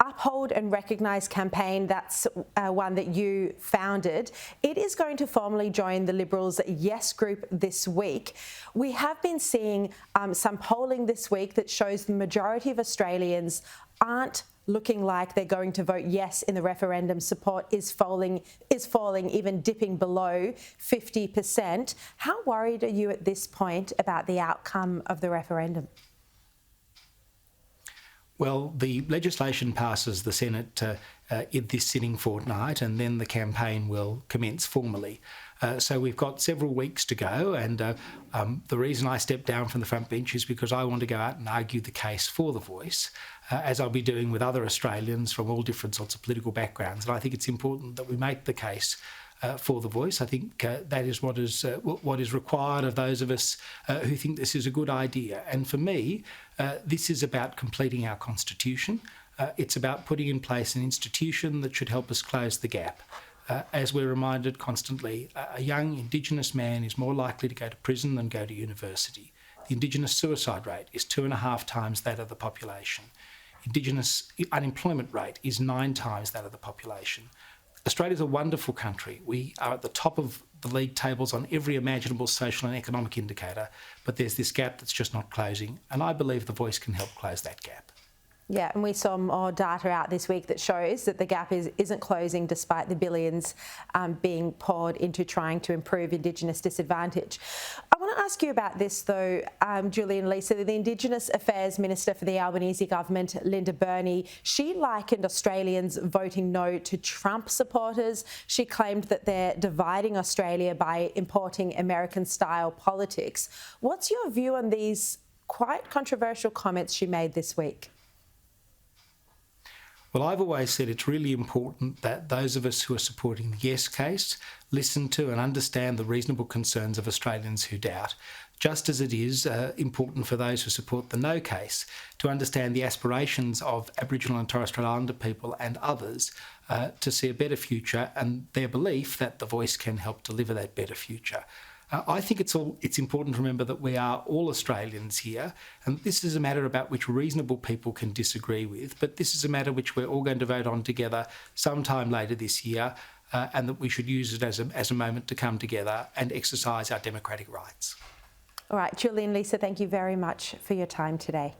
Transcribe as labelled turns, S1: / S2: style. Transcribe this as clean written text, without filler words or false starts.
S1: Uphold and Recognise campaign, that's one that you founded. It is going to formally join the Liberals' Yes group this week. We have been seeing some polling this week that shows the majority of Australians aren't looking like they're going to vote yes in the referendum. Support is falling, even dipping below 50%. How worried are you at this point about the outcome of the referendum?
S2: Well, the legislation passes the Senate in this sitting fortnight, and then the campaign will commence formally. So we've got several weeks to go, and the reason I stepped down from the front bench is because I want to go out and argue the case for the voice, as I'll be doing with other Australians from all different sorts of political backgrounds. And I think it's important that we make the case for the voice. I think that is what is required of those of us who think this is a good idea. And for me, this is about completing our constitution. It's about putting in place an institution that should help us close the gap. As we're reminded constantly, a young Indigenous man is more likely to go to prison than go to university. The Indigenous suicide rate is 2.5 times that of the population. Indigenous unemployment rate is 9 times that of the population. Australia's a wonderful country. We are at the top of the league tables on every imaginable social and economic indicator, but there's this gap that's just not closing, and I believe the voice can help close that gap.
S1: Yeah, and we saw more data out this week that shows that the gap isn't closing despite the billions being poured into trying to improve Indigenous disadvantage. I want to ask you about this though, Julie and Lisa. The Indigenous Affairs Minister for the Albanese government, Burney, she likened Australians voting no to Trump supporters. She claimed that they're dividing Australia by importing American-style politics. What's your view on these quite controversial comments she made this week?
S2: Well, I've always said it's really important that those of us who are supporting the yes case listen to and understand the reasonable concerns of Australians who doubt, just as it is important for those who support the no case to understand the aspirations of Aboriginal and Torres Strait Islander people and others to see a better future, and their belief that the voice can help deliver that better future. I think it's important to remember that we are all Australians here, and this is a matter about which reasonable people can disagree with, but this is a matter which we're all going to vote on together sometime later this year, and that we should use it as a moment to come together and exercise our democratic rights.
S1: All right, Julie and Lisa, thank you very much for your time today.